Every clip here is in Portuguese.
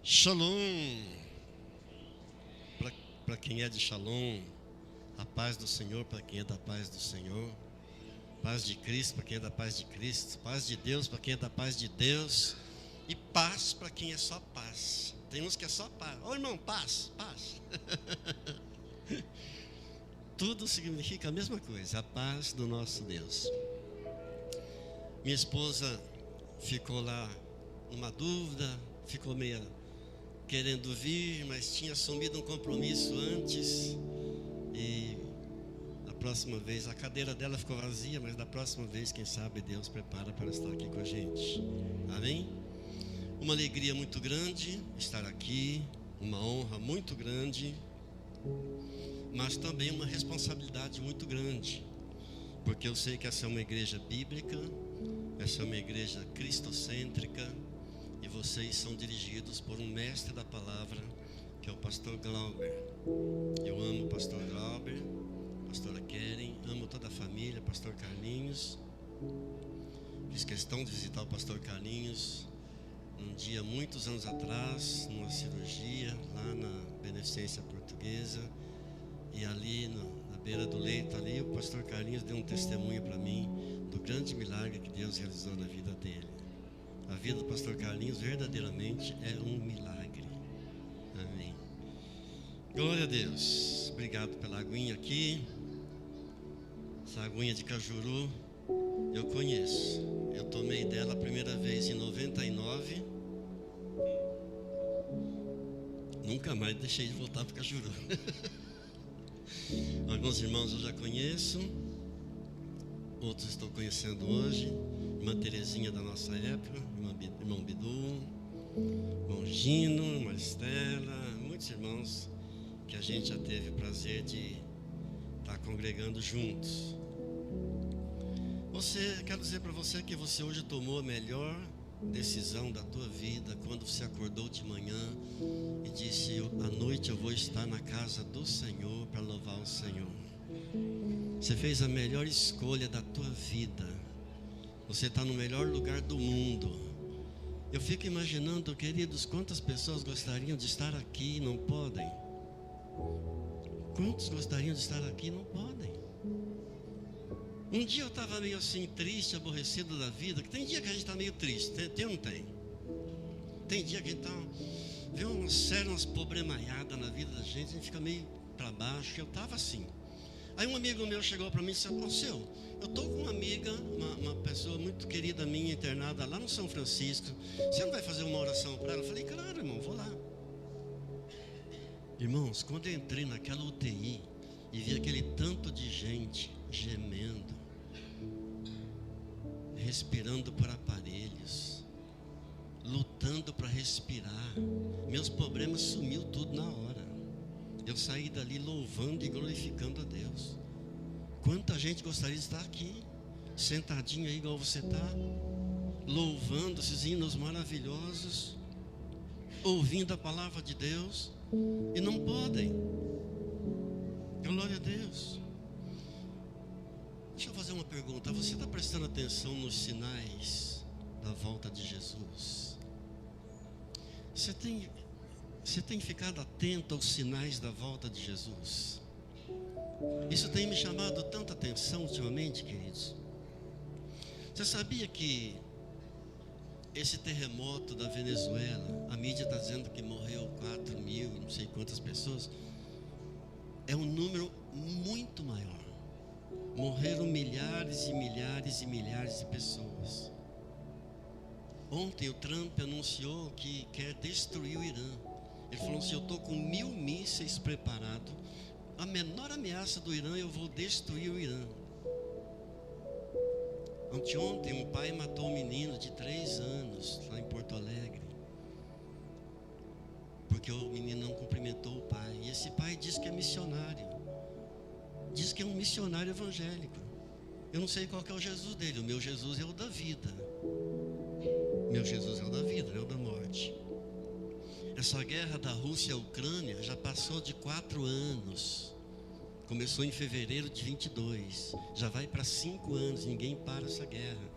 Shalom, para quem é de Shalom, a paz do Senhor para quem é da paz do Senhor, paz de Cristo para quem é da paz de Cristo, paz de Deus para quem é da paz de Deus, e paz para quem é só paz. Tem uns que é só paz. Ô irmão, paz, paz. Tudo significa a mesma coisa, a paz do nosso Deus. Minha esposa ficou lá numa dúvida, ficou meio querendo vir, mas tinha assumido um compromisso antes. E da próxima vez, a cadeira dela ficou vazia, mas da próxima vez, quem sabe, Deus prepara para estar aqui com a gente. Amém? Uma alegria muito grande estar aqui, uma honra muito grande, mas também uma responsabilidade muito grande, porque eu sei que essa é uma igreja bíblica, essa é uma igreja cristocêntrica, e vocês são dirigidos por um mestre da palavra, que é o pastor Glauber. Eu amo o pastor Glauber, pastora Keren, amo toda a família, pastor Carlinhos. Fiz questão de visitar o pastor Carlinhos um dia, muitos anos atrás, numa cirurgia lá na Beneficência Portuguesa, e ali na beira do leito ali, o pastor Carlinhos deu um testemunho para mim do grande milagre que Deus realizou na vida dele. A vida do pastor Carlinhos verdadeiramente é um milagre. Amém. Glória a Deus. Obrigado pela aguinha aqui. Essa aguinha de cajuru eu conheço. Eu tomei dela a primeira vez em 99. Nunca mais deixei de voltar para o cajuru. Alguns irmãos eu já conheço, outros estou conhecendo hoje. Irmã Terezinha da nossa época, irmão Bidu, irmão Gino, irmã Estela, muitos irmãos que a gente já teve o prazer de estar congregando juntos. Quero dizer para você que você hoje tomou a melhor decisão da tua vida quando você acordou de manhã e disse: à noite eu vou estar na casa do Senhor para louvar o Senhor. Você fez a melhor escolha da tua vida. Você está no melhor lugar do mundo. Eu fico imaginando, queridos, quantas pessoas gostariam de estar aqui e não podem. Quantos gostariam de estar aqui e não podem? Um dia eu estava meio assim, triste, aborrecido da vida. Que tem dia que a gente está meio triste, tem ou não tem? Tem dia que a gente vê umas problemaiadas na vida da gente, a gente fica meio para baixo. Eu estava assim. Aí um amigo meu chegou para mim e disse: seu, eu estou com uma amiga, uma pessoa muito querida minha, internada lá no São Francisco. Você não vai fazer uma oração para ela? Eu falei: claro, irmão, vou lá. Irmãos, quando eu entrei naquela UTI e vi aquele tanto de gente gemendo, respirando por aparelhos, lutando para respirar, meus problemas sumiu tudo na hora. Eu saí dali louvando e glorificando a Deus. Quanta gente gostaria de estar aqui, sentadinho aí igual você está, louvando esses hinos maravilhosos, ouvindo a palavra de Deus, e não podem. Glória a Deus. Deixa eu fazer uma pergunta. Você está prestando atenção nos sinais da volta de Jesus? Você tem ficado atento aos sinais da volta de Jesus? Isso tem me chamado tanta atenção ultimamente, queridos. Você sabia que esse terremoto da Venezuela, a mídia está dizendo que morreu 4 mil, não sei quantas pessoas, é um número muito maior. Morreram milhares e milhares e milhares de pessoas. Ontem o Trump anunciou que quer destruir o Irã. Ele falou assim: eu estou com 1000 mísseis preparados. A menor ameaça do Irã, eu vou destruir o Irã. Anteontem um pai matou um menino de 3 anos lá em Porto Alegre, porque o menino não cumprimentou o pai. E esse pai diz que é missionário, diz que é um missionário evangélico. Eu não sei qual que é o Jesus dele. O meu Jesus é o da vida. Meu Jesus é o da vida, não é o da morte. Essa guerra da Rússia à Ucrânia já passou de 4 anos. Começou em fevereiro de 22. Já vai para 5 anos, ninguém para essa guerra.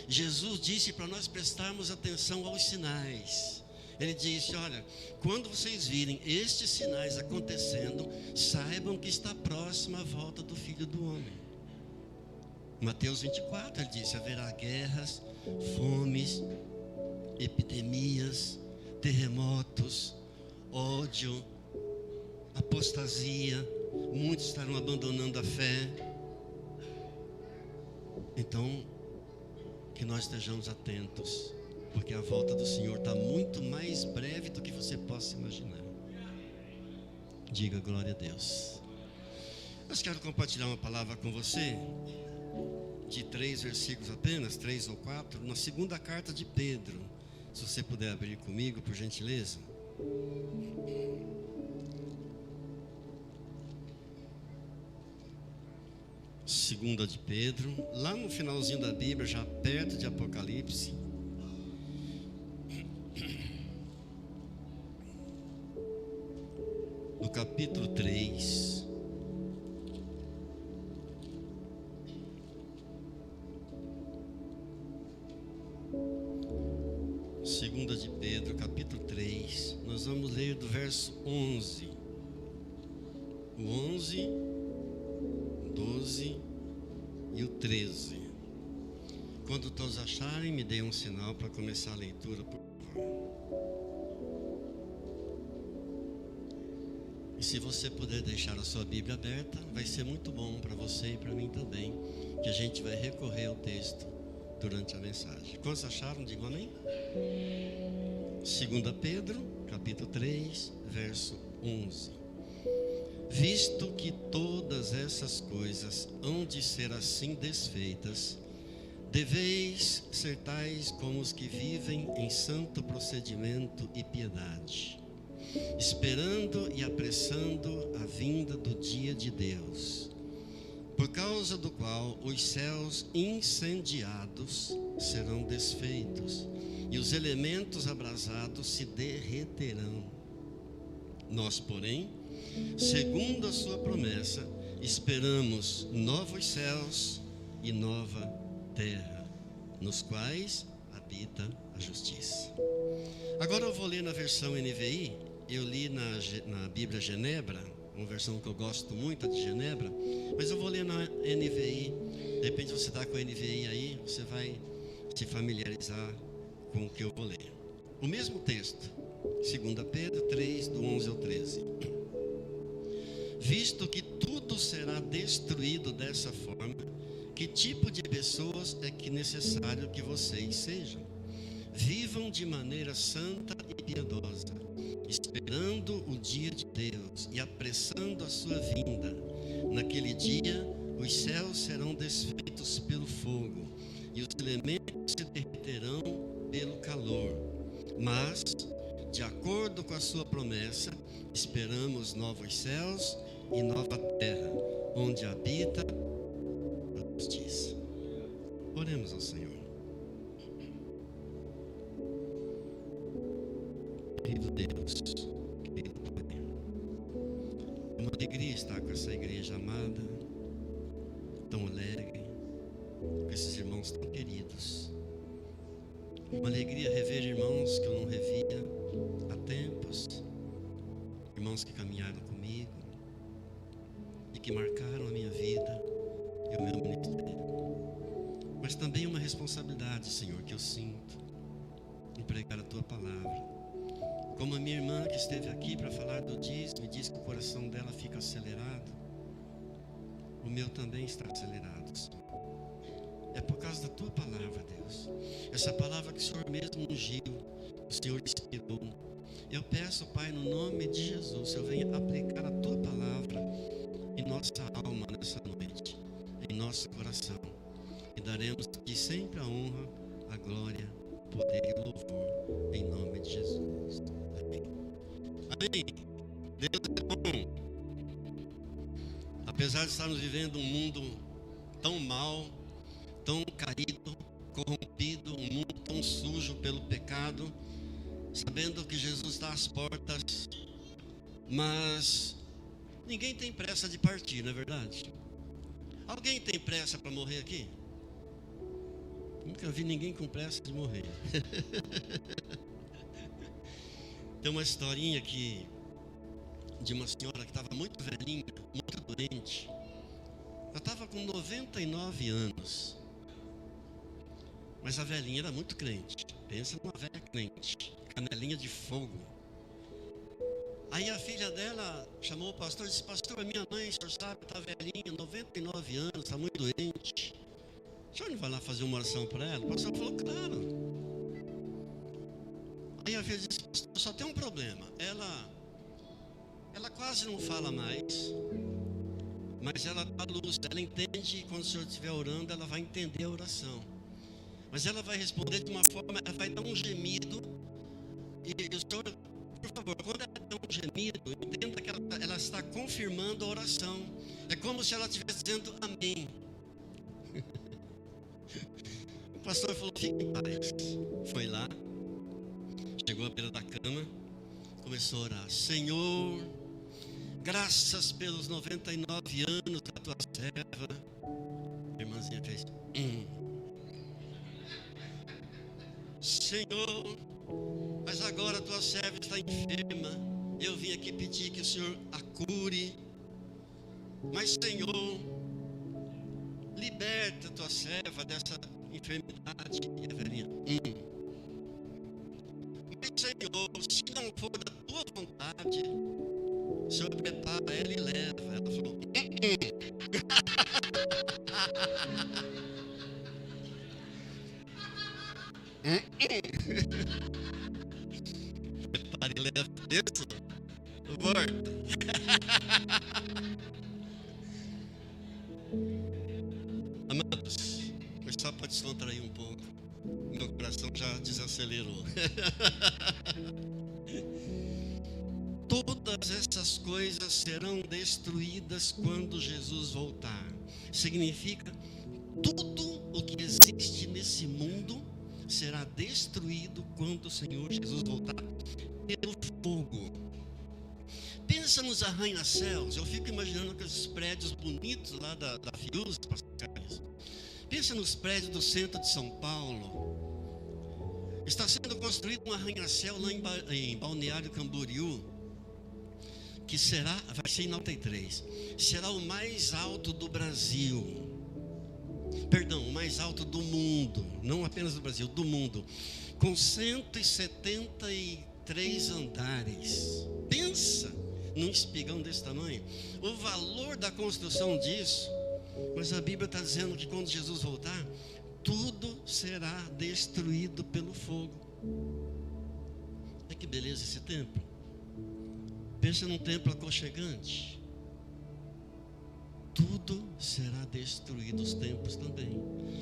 Jesus disse para nós prestarmos atenção aos sinais. Ele disse: olha, quando vocês virem estes sinais acontecendo, saibam que está próxima a volta do Filho do Homem. Mateus 24, ele disse: haverá guerras, fomes, epidemias, terremotos, ódio, apostasia, muitos estarão abandonando a fé. Então, que nós estejamos atentos, porque a volta do Senhor está muito mais breve do que você possa imaginar. Diga glória a Deus. Eu quero compartilhar uma palavra com você, de 3 versículos apenas, 3 ou 4, na segunda carta de Pedro. Se você puder abrir comigo, por gentileza. Segunda de Pedro, lá no finalzinho da Bíblia, já perto de Apocalipse. No capítulo 3. Segunda de Pedro, capítulo 3. Nós vamos ler do verso 11. O 11, 12 e o 13. Quando todos acharem, me deem um sinal para começar a leitura, por favor. E se você puder deixar a sua Bíblia aberta, vai ser muito bom para você e para mim também, que a gente vai recorrer ao texto durante a mensagem. Quantos acharam? Digam amém. 2 Pedro, capítulo 3, verso 11. Visto que todas essas coisas hão de ser assim desfeitas, deveis ser tais como os que vivem em santo procedimento e piedade, esperando e apressando a vinda do dia de Deus, por causa do qual os céus incendiados serão desfeitos e os elementos abrasados se derreterão. Nós, porém, segundo a sua promessa, esperamos novos céus e nova terra, nos quais habita a justiça. Agora eu vou ler na versão NVI. Eu li na Bíblia Genebra, uma versão que eu gosto muito, a de Genebra, mas eu vou ler na NVI. De repente você está com a NVI aí, você vai se familiarizar com o que eu vou ler. O mesmo texto, 2 Pedro 3, do 11 ao 13. Visto que tudo será destruído dessa forma, que tipo de pessoas é que necessário que vocês sejam? Vivam de maneira santa e piedosa, esperando o dia de Deus e apressando a sua vinda. Naquele dia, os céus serão desfeitos pelo fogo e os elementos se derreterão pelo calor. Mas, de acordo com a sua promessa, esperamos novos céus e nova terra, onde habita a justiça. Oremos ao Senhor. Querido Deus, querido Pai, é uma alegria estar com essa igreja amada, tão alegre, com esses irmãos tão queridos. Uma alegria rever irmãos que eu não revia há tempos, irmãos que caminharam comigo e que marcaram a minha vida e o meu ministério. Mas também uma responsabilidade, Senhor, que eu sinto em pregar a Tua palavra. Como a minha irmã que esteve aqui para falar do dízimo e disse que o coração dela fica acelerado, o meu também está acelerado, Senhor. É por causa da Tua palavra, Deus. Essa palavra que o Senhor mesmo ungiu, o Senhor inspirou. Eu peço, Pai, no nome de Jesus, o Senhor venha aplicar a Tua palavra em nossa alma nessa noite, em nosso coração. E daremos aqui sempre a honra, a glória, o poder e o louvor, em nome de Jesus. Amém. Amém. Deus é bom. Apesar de estarmos vivendo um mundo tão mau, tão caído, corrompido, um mundo tão sujo pelo pecado, sabendo que Jesus está às portas, mas ninguém tem pressa de partir, não é verdade? Alguém tem pressa para morrer aqui? Nunca vi ninguém com pressa de morrer. Tem uma historinha de uma senhora que estava muito velhinha, muito doente. Ela estava com 99 anos. Mas a velhinha era muito crente. Pensa numa velha crente, canelinha de fogo. Aí a filha dela chamou o pastor e disse: pastor, minha mãe, o senhor sabe, está velhinha, 99 anos, está muito doente. O senhor não vai lá fazer uma oração para ela? O pastor falou: claro. Aí a filha disse: pastor, só tem um problema. Ela quase não fala mais, mas ela está lúcida. Ela entende, quando o senhor estiver orando, ela vai entender a oração. Mas ela vai responder de uma forma, ela vai dar um gemido. E o senhor, por favor, quando ela dá um gemido, entenda que ela está confirmando a oração. É como se ela estivesse dizendo amém. O pastor falou: fique em paz. Foi lá, chegou à beira da cama, começou a orar: Senhor, graças pelos 99 anos da tua serva. A irmãzinha fez: Senhor, mas agora a tua serva está enferma. Eu vim aqui pedir que o Senhor a cure. Mas, Senhor, liberta a tua serva dessa enfermidade. E a velhinha: Mas, Senhor, se não for da tua vontade, o Senhor prepara ela e leva. Ela falou: prepara e leva. Isso, volta. Amados, foi só para descontrair um pouco. Meu coração já desacelerou. Todas essas coisas serão destruídas quando Jesus voltar. Significa, tudo o que existe nesse mundo será destruído quando o Senhor Jesus voltar pelo fogo. Pensa nos arranha-céus. Eu fico imaginando aqueles prédios bonitos lá da Fiuza, pastor Carlos. Pensa nos prédios do centro de São Paulo. Está sendo construído um arranha-céu lá em Balneário Camboriú, que vai ser em 93, será o mais alto do Brasil. Perdão, o mais alto do mundo, não apenas do Brasil, do mundo, com 173 andares. Pensa num espigão desse tamanho, o valor da construção disso. Mas a Bíblia está dizendo que quando Jesus voltar, tudo será destruído pelo fogo. Olha que beleza esse templo. Pensa num templo aconchegante. Tudo será destruído, os templos também.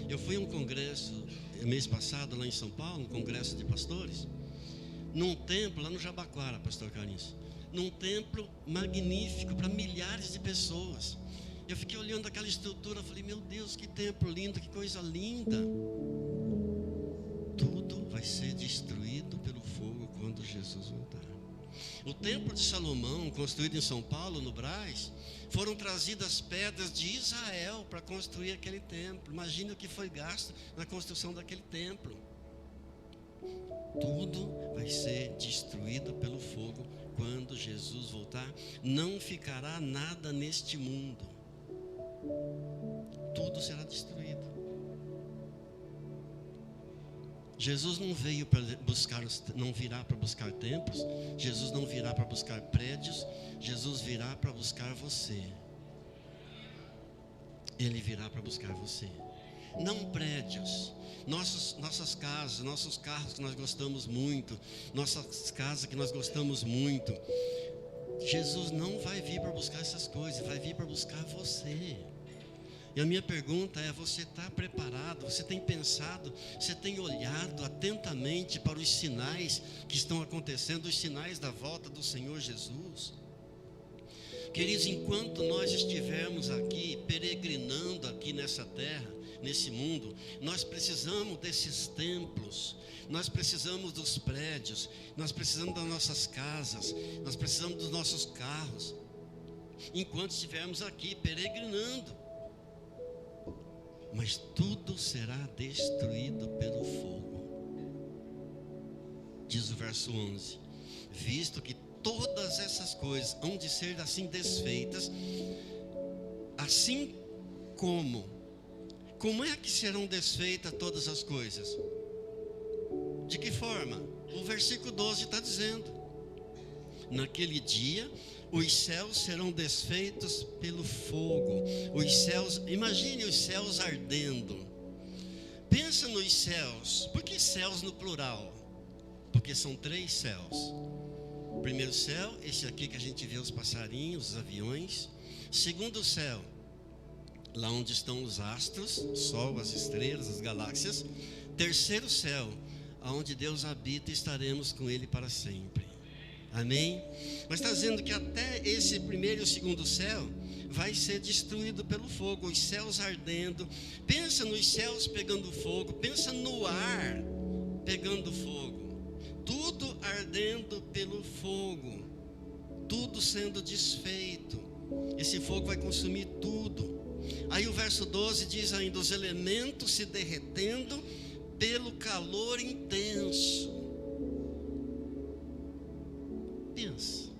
Eu fui a um congresso mês passado lá em São Paulo, um congresso de pastores, num templo lá no Jabaquara, pastor Carlinhos, num templo magnífico para milhares de pessoas. Eu fiquei olhando aquela estrutura, falei: meu Deus, que templo lindo, que coisa linda. Tudo vai ser destruído pelo fogo quando Jesus voltar. O templo de Salomão, construído em São Paulo, no Brás, foram trazidas pedras de Israel para construir aquele templo. Imagina o que foi gasto na construção daquele templo. Tudo vai ser destruído pelo fogo quando Jesus voltar. Não ficará nada neste mundo. Tudo será destruído. Jesus não veio para buscar, não virá para buscar templos. Jesus não virá para buscar prédios. Jesus virá para buscar você. Ele virá para buscar você. Não prédios, nossas casas, nossos carros que nós gostamos muito, nossas casas que nós gostamos muito. Jesus não vai vir para buscar essas coisas, vai vir para buscar você. E a minha pergunta é: você está preparado? Você tem pensado? Você tem olhado atentamente para os sinais que estão acontecendo, os sinais da volta do Senhor Jesus? Queridos, enquanto nós estivermos aqui, peregrinando aqui nessa terra, nesse mundo, nós precisamos desses templos, nós precisamos dos prédios, nós precisamos das nossas casas, nós precisamos dos nossos carros, enquanto estivermos aqui peregrinando. Mas tudo será destruído pelo fogo. Diz o verso 11: visto que todas essas coisas hão de ser assim desfeitas, assim como é que serão desfeitas todas as coisas? De que forma? O versículo 12 está dizendo: naquele dia os céus serão desfeitos pelo fogo. Os céus, imagine os céus ardendo. Pensa nos céus. Por que céus no plural? Porque são 3 céus. Primeiro céu, esse aqui que a gente vê os passarinhos, os aviões. Segundo céu, lá onde estão os astros, o sol, as estrelas, as galáxias. Terceiro céu, aonde Deus habita e estaremos com Ele para sempre. Amém? Mas está dizendo que até esse primeiro e o segundo céu vai ser destruído pelo fogo, os céus ardendo. Pensa nos céus pegando fogo, pensa no ar pegando fogo, tudo ardendo pelo fogo, tudo sendo desfeito. Esse fogo vai consumir tudo. Aí o verso 12 diz ainda: os elementos se derretendo pelo calor intenso. Pensa,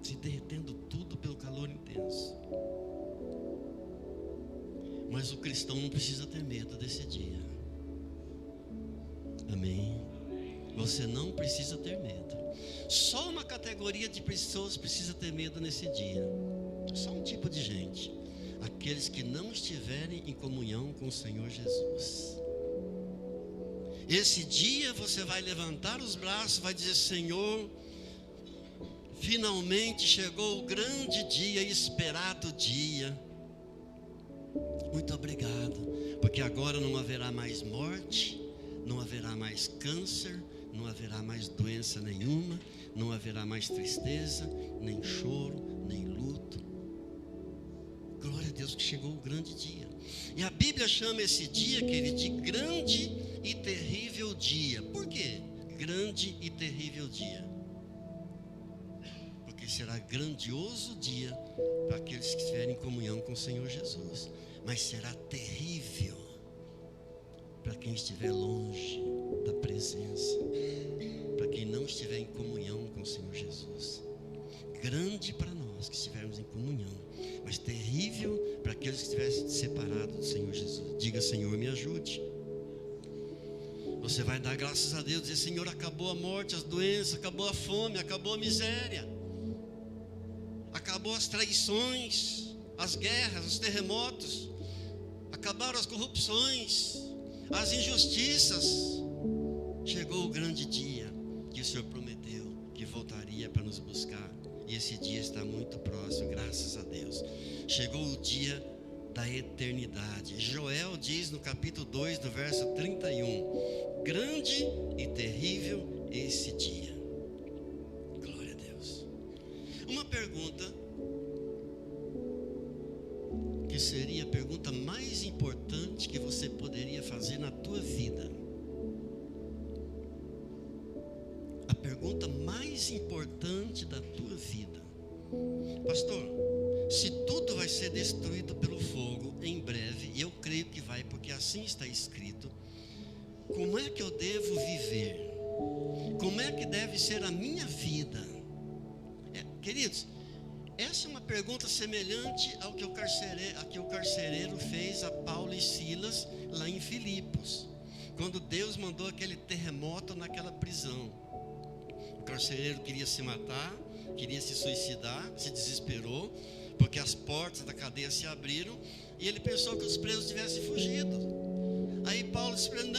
se derretendo tudo pelo calor intenso. Mas o cristão não precisa ter medo desse dia. Amém? Você não precisa ter medo. Só uma categoria de pessoas precisa ter medo nesse dia. Só um tipo de gente: aqueles que não estiverem em comunhão com o Senhor Jesus. Esse dia você vai levantar os braços, vai dizer: Senhor, finalmente chegou o grande dia, esperado dia. Muito obrigado, porque agora não haverá mais morte, não haverá mais câncer, não haverá mais doença nenhuma, não haverá mais tristeza, nem choro, nem luto. Glória a Deus que chegou o grande dia. E a Bíblia chama esse dia, querido, de grande e terrível dia. Por quê? Grande e terrível dia. Porque será grandioso dia para aqueles que estiverem em comunhão com o Senhor Jesus. Mas será terrível para quem estiver longe da presença, para quem não estiver em comunhão com o Senhor Jesus. Grande para nós que estivermos em comunhão, mas terrível para aqueles que estiverem separados do Senhor Jesus. Diga: Senhor, me ajude. Você vai dar graças a Deus, dizer: Senhor, acabou a morte, as doenças, acabou a fome, acabou a miséria, acabou as traições, as guerras, os terremotos, acabaram as corrupções, as injustiças. Chegou o grande dia que o Senhor prometeu que voltaria para nos buscar. E esse dia está muito próximo, graças a Deus. Chegou o dia da eternidade. Joel diz no capítulo 2, do verso 31: grande e terrível esse dia. Glória a Deus. Uma pergunta que seria a pergunta mais importante que você poderia fazer na tua vida. A pergunta mais importante da tua vida: pastor, se tudo vai ser destruído pelo fogo em breve, e eu creio que vai, porque assim está escrito, como é que eu devo viver? Como é que deve ser a minha vida? Queridos, essa é uma pergunta semelhante ao que o carcereiro fez a Paulo e Silas lá em Filipos, quando Deus mandou aquele terremoto naquela prisão. O carcereiro queria se matar, queria se suicidar, se desesperou, porque as portas da cadeia se abriram e ele pensou que os presos tivessem fugido. Aí Paulo disse para ele: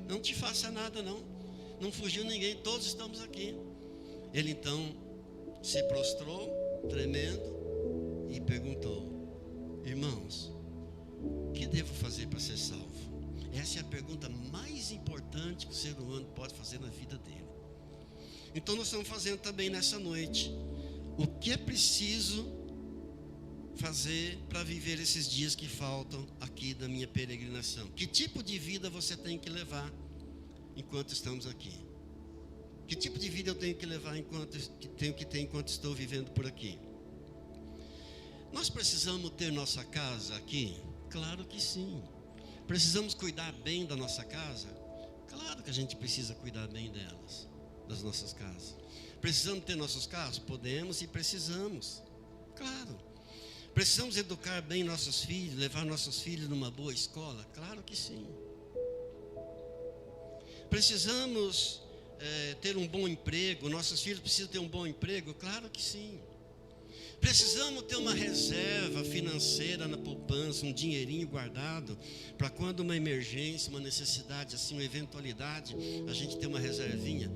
não te faça nada, não fugiu ninguém, todos estamos aqui. Ele então se prostrou, tremendo, e perguntou: irmãos, o que devo fazer para ser salvo? Essa é a pergunta mais importante que o ser humano pode fazer na vida dele. Então nós estamos fazendo também nessa noite: o que é preciso fazer para viver esses dias que faltam aqui da minha peregrinação? Que tipo de vida você tem que levar enquanto estamos aqui? Que tipo de vida eu tenho que levar enquanto estou vivendo por aqui? Nós precisamos ter nossa casa aqui? Claro que sim. Precisamos cuidar bem da nossa casa? Claro que a gente precisa cuidar bem delas, das nossas casas. Precisamos ter nossos carros? Podemos e precisamos. Claro. Precisamos educar bem nossos filhos, levar nossos filhos numa boa escola? Claro que sim. Precisamos ter um bom emprego, nossos filhos precisam ter um bom emprego? Claro que sim. Precisamos ter uma reserva financeira na poupança, um dinheirinho guardado, para quando uma emergência, uma necessidade, assim, uma eventualidade, a gente ter uma reservinha?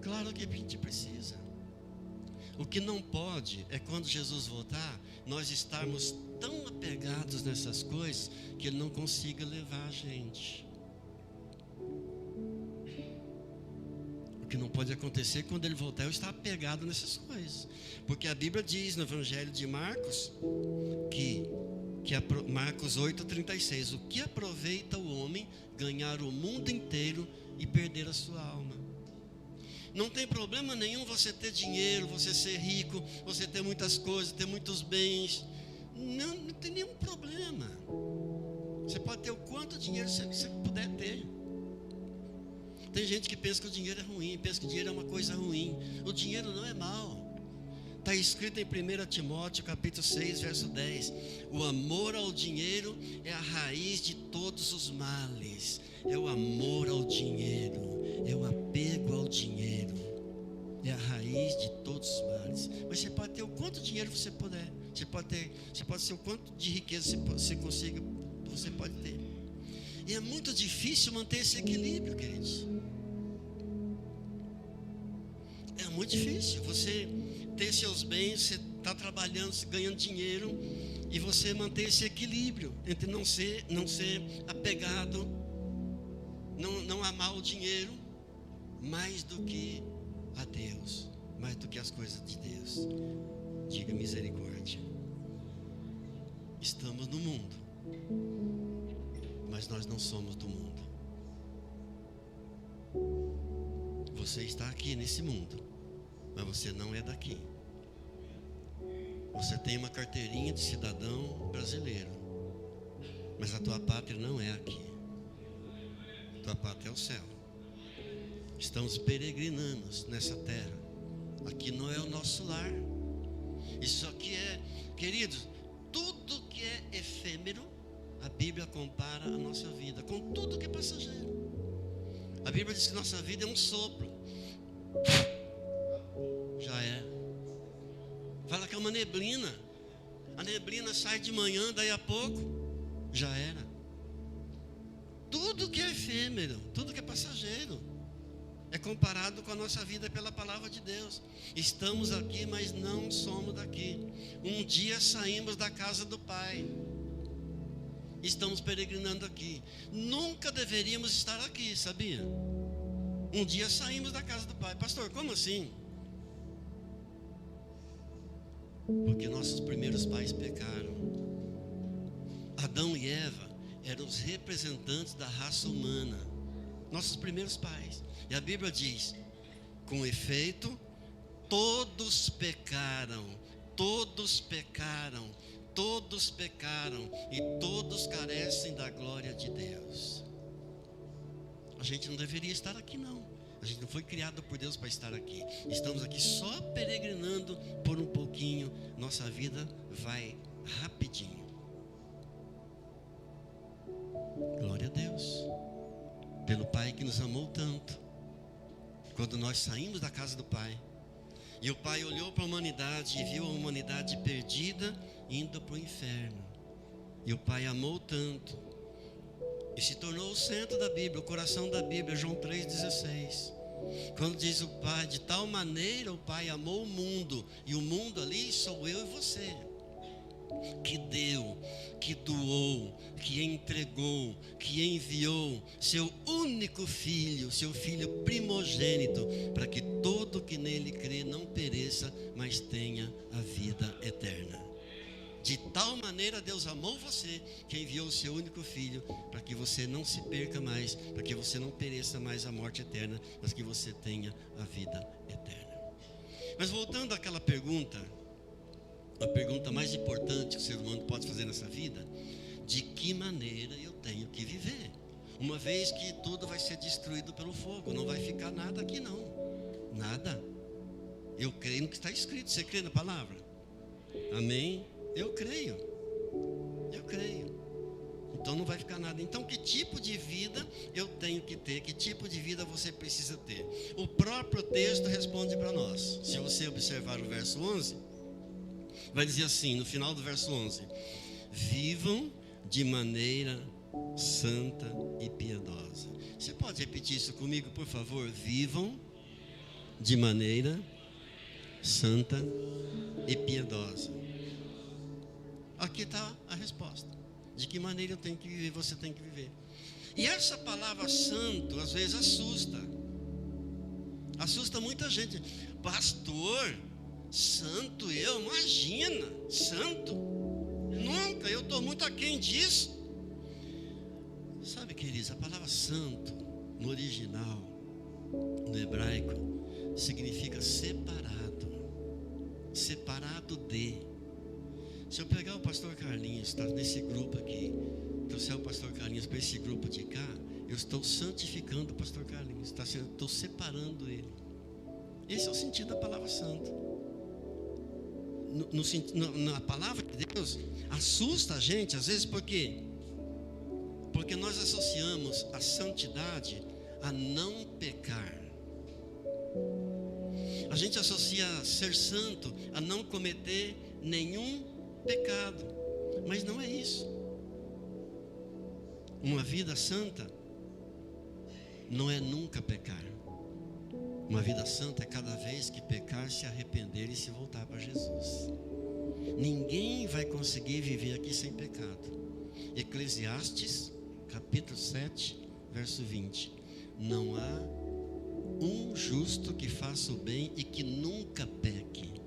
Claro que a gente precisa. O que não pode é quando Jesus voltar, nós estarmos tão apegados nessas coisas que Ele não consiga levar a gente. O que não pode acontecer quando Ele voltar, eu estar apegado nessas coisas. Porque a Bíblia diz no Evangelho de Marcos, Marcos 8,36, o que aproveita o homem ganhar o mundo inteiro e perder a sua alma? Não tem problema nenhum você ter dinheiro, você ser rico, você ter muitas coisas, ter muitos bens. Não tem nenhum problema. Você pode ter o quanto dinheiro você puder ter. Tem gente que pensa que o dinheiro é ruim, pensa que o dinheiro é uma coisa ruim. O dinheiro não é mau. Está escrito em 1 Timóteo capítulo 6, verso 10. O amor ao dinheiro é a raiz de todos os males. É o amor ao dinheiro, é o apego ao dinheiro, é a raiz de todos os males. Mas você pode ter o quanto dinheiro você puder. Você pode ser o quanto de riqueza você consiga, você pode ter. E é muito difícil manter esse equilíbrio, queridos. É muito difícil você ter seus bens, você está trabalhando, ganhando dinheiro, e você manter esse equilíbrio entre não ser apegado, não amar o dinheiro mais do que a Deus, mais do que as coisas de Deus. Diga misericórdia. Estamos no mundo, mas nós não somos do mundo. Você está aqui nesse mundo, mas você não é daqui. Você tem uma carteirinha de cidadão brasileiro, mas a tua pátria não é aqui. A tua pátria é o céu. Estamos peregrinando nessa terra. Aqui não é o nosso lar. Isso aqui é, queridos, tudo que é efêmero, a Bíblia compara a nossa vida com tudo que é passageiro. A Bíblia diz que nossa vida é um sopro. Já é. Fala que é uma neblina. A neblina sai de manhã, daí a pouco já era. Tudo que é efêmero, tudo que é passageiro, é comparado com a nossa vida pela palavra de Deus. Estamos aqui, mas não somos daqui. Um dia saímos da casa do Pai. Estamos peregrinando aqui. Nunca deveríamos estar aqui, sabia? Um dia saímos da casa do Pai. Pastor, como assim? Porque nossos primeiros pais pecaram. Adão e Eva eram os representantes da raça humana, nossos primeiros pais. E a Bíblia diz: com efeito, todos pecaram, todos pecaram, todos pecaram, e todos carecem da glória de Deus. A gente não deveria estar aqui, não. A gente não foi criado por Deus para estar aqui. Estamos aqui só peregrinando por um pouquinho. Nossa vida vai rapidinho. Glória a Deus, pelo Pai que nos amou tanto. Quando nós saímos da casa do Pai, e o Pai olhou para a humanidade e viu a humanidade perdida, indo para o inferno. E o Pai amou tanto, e se tornou o centro da Bíblia, o coração da Bíblia, João 3,16. Quando diz o Pai, de tal maneira o Pai amou o mundo, e o mundo ali sou eu e você, que deu, que doou, que entregou, que enviou seu único filho, seu filho primogênito, para que todo que nele crê não pereça, mas tenha a vida eterna. De tal maneira Deus amou você, que enviou o seu único filho, para que você não se perca mais, para que você não pereça mais a morte eterna, mas que você tenha a vida eterna. Mas voltando àquela pergunta, a pergunta mais importante que o ser humano pode fazer nessa vida: de que maneira eu tenho que viver? Uma vez que tudo vai ser destruído pelo fogo, não vai ficar nada aqui não. Nada. Eu creio no que está escrito. Você crê na palavra? Amém? Eu creio. Eu creio. Então não vai ficar nada. Então que tipo de vida eu tenho que ter? Que tipo de vida você precisa ter? O próprio texto responde para nós. Se você observar o verso 11, vai dizer assim, no final do verso 11: vivam de maneira santa e piedosa. Você pode repetir isso comigo, por favor? Vivam de maneira santa e piedosa. Aqui está a resposta. De que maneira eu tenho que viver, você tem que viver. E essa palavra santo às vezes assusta. Assusta muita gente. Pastor, santo eu? Imagina, santo? Nunca, eu estou muito aquém disso. Sabe, queridos, a palavra santo no original, no hebraico, significa separado. Separado de. Se eu pegar o pastor Carlinhos, está nesse grupo aqui, trouxer o pastor Carlinhos para esse grupo de cá, eu estou santificando o pastor Carlinhos, estou separando ele. Esse é o sentido da palavra santo. Na palavra de Deus, assusta a gente, às vezes, por quê? Porque nós associamos a santidade a não pecar. A gente associa ser santo a não cometer nenhum pecado, mas não é isso. Uma vida santa não é nunca pecar. Uma vida santa é cada vez que pecar, se arrepender e se voltar para Jesus. Ninguém vai conseguir viver aqui sem pecado. Eclesiastes capítulo 7 verso 20: não há um justo que faça o bem e que nunca peque.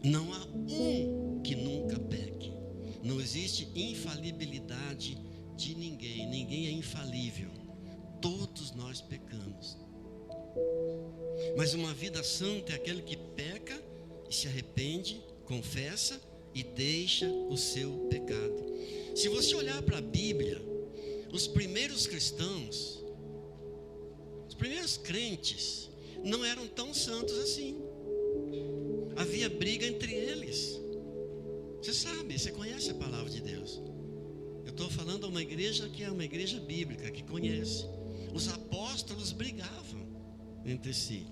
Não há um que nunca peque. Não existe infalibilidade de ninguém. Ninguém é infalível. Todos nós pecamos. Mas uma vida santa é aquele que peca e se arrepende, confessa e deixa o seu pecado. Se você olhar para a Bíblia, os primeiros cristãos, os primeiros crentes, não eram tão santos assim. Havia briga entre eles. Você sabe, você conhece a palavra de Deus. Eu estou falando a uma igreja que é uma igreja bíblica, que conhece. Os apóstolos brigavam entre si.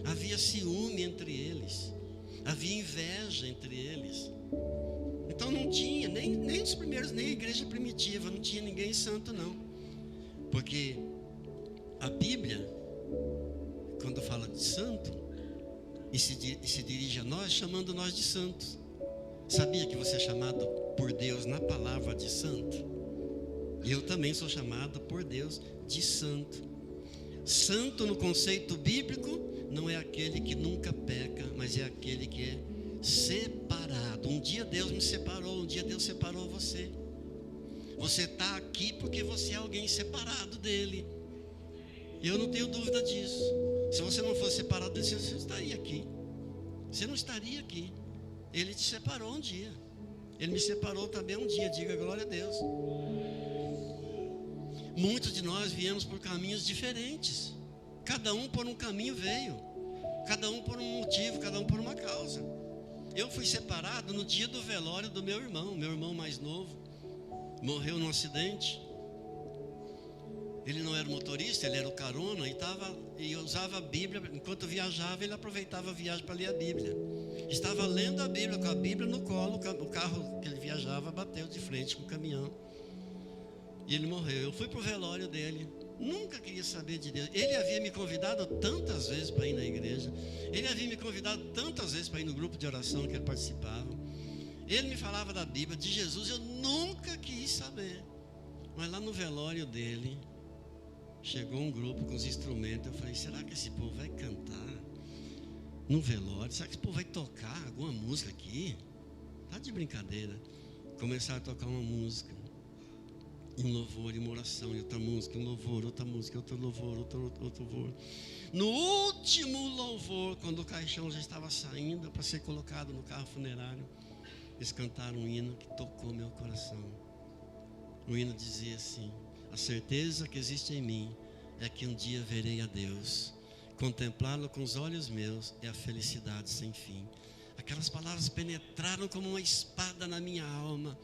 Havia ciúme entre eles. Havia inveja entre eles. Então não tinha, nem os primeiros, nem a igreja primitiva, não tinha ninguém santo não. Porque a Bíblia, quando fala de santo, e se dirige a nós, chamando nós de santos. Sabia que você é chamado por Deus na palavra de santo? Eu também sou chamado por Deus de santo. Santo no conceito bíblico não é aquele que nunca peca, mas é aquele que é separado. Um dia Deus me separou, um dia Deus separou você. Você está aqui porque você é alguém separado dele. Eu não tenho dúvida disso. Se você não fosse separado dele, você estaria aqui. Você não estaria aqui. Ele te separou um dia. Ele me separou também um dia. Diga glória a Deus. Muitos de nós viemos por caminhos diferentes. Cada um por um caminho veio. Cada um por um motivo, cada um por uma causa. Eu fui separado no dia do velório do meu irmão mais novo. Morreu num acidente. Ele não era motorista, ele era o carona e usava a Bíblia. Enquanto viajava, ele aproveitava a viagem para ler a Bíblia. Estava lendo a Bíblia, com a Bíblia no colo. O carro que ele viajava bateu de frente com o caminhão. E ele morreu. Eu fui para o velório dele. Nunca queria saber de Deus. Ele havia me convidado tantas vezes para ir na igreja. Ele havia me convidado tantas vezes para ir no grupo de oração que ele participava. Ele me falava da Bíblia, de Jesus. Eu nunca quis saber. Mas lá no velório dele, chegou um grupo com os instrumentos. Eu falei, será que esse povo vai cantar no velório? Será que esse povo vai tocar alguma música aqui? Tá de brincadeira. Começaram a tocar uma música, um louvor e uma oração, e outra música, um louvor, outra música, outro louvor, outro louvor. No último louvor, quando o caixão já estava saindo para ser colocado no carro funerário, eles cantaram um hino que tocou meu coração. O hino dizia assim: a certeza que existe em mim é que um dia verei a Deus. Contemplá-lo com os olhos meus é a felicidade sem fim. Aquelas palavras penetraram como uma espada na minha alma.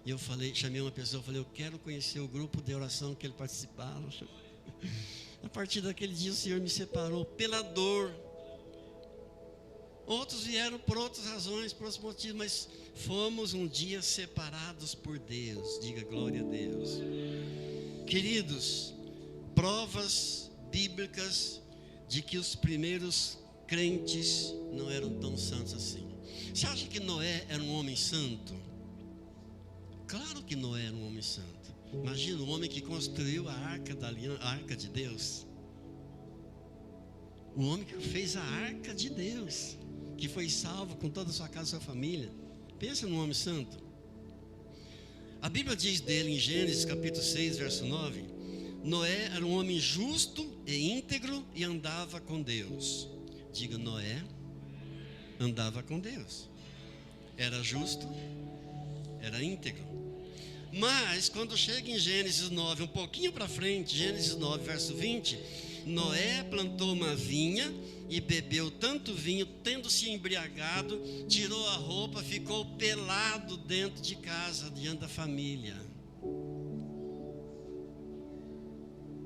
E eu falei, chamei uma pessoa, falei: eu quero conhecer o grupo de oração que ele participava. A partir daquele dia o Senhor me separou pela dor. Outros vieram por outras razões, por outros motivos, mas fomos um dia separados por Deus. Diga glória a Deus. Queridos, provas bíblicas de que os primeiros crentes não eram tão santos assim. Você acha que Noé era um homem santo? Claro que Noé era um homem santo. Imagina um homem que construiu a arca da aliança, a arca de Deus. O homem que fez a arca de Deus, que foi salvo com toda a sua casa e sua família. Pensa num homem santo. A Bíblia diz dele em Gênesis capítulo 6, verso 9: Noé era um homem justo e íntegro e andava com Deus. Diga: Noé andava com Deus. Era justo, era íntegro. Mas quando chega em Gênesis 9, um pouquinho para frente, Gênesis 9, verso 20, Noé plantou uma vinha e bebeu tanto vinho, tendo se embriagado, tirou a roupa, ficou pelado dentro de casa, diante da família.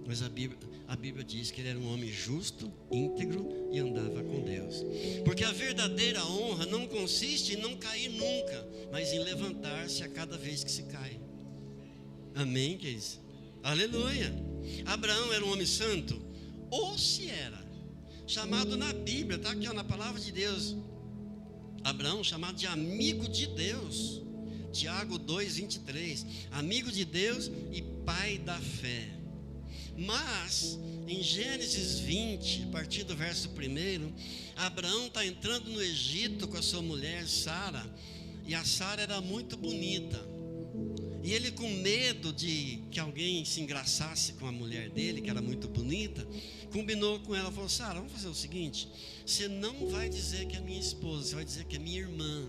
Mas a Bíblia diz que ele era um homem justo, íntegro e andava com Deus. Porque a verdadeira honra não consiste em não cair nunca, mas em levantar-se a cada vez que se cai. Amém, queridos? Aleluia. Abraão era um homem santo? Ou se era chamado na Bíblia, está aqui na palavra de Deus, Abraão chamado de amigo de Deus. Tiago 2:23, amigo de Deus e pai da fé. Mas em Gênesis 20, a partir do verso 1, Abraão está entrando no Egito com a sua mulher Sara, e a Sara era muito bonita. E ele, com medo de que alguém se engraçasse com a mulher dele, que era muito bonita, combinou com ela, falou: Sara, vamos fazer o seguinte, você não vai dizer que é minha esposa, você vai dizer que é minha irmã.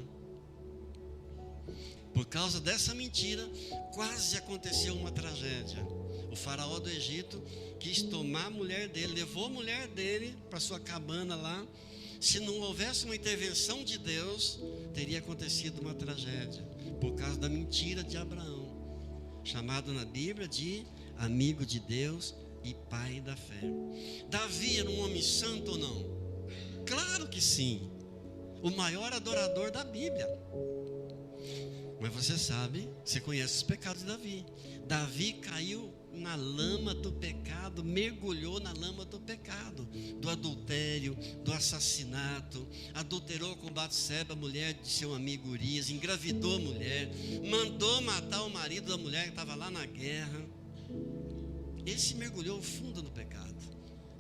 Por causa dessa mentira, quase aconteceu uma tragédia. O faraó do Egito quis tomar a mulher dele, levou a mulher dele para sua cabana lá. Se não houvesse uma intervenção de Deus, teria acontecido uma tragédia, por causa da mentira de Abraão, chamado na Bíblia de amigo de Deus e pai da fé. Davi era um homem santo ou não? Claro que sim, o maior adorador da Bíblia. Mas você sabe, você conhece os pecados de Davi. Davi caiu na lama do pecado, mergulhou na lama do pecado, do adultério, do assassinato, adulterou com Batseba, mulher de seu amigo Urias, engravidou a mulher, mandou matar o marido da mulher que estava lá na guerra. Esse mergulhou fundo no pecado.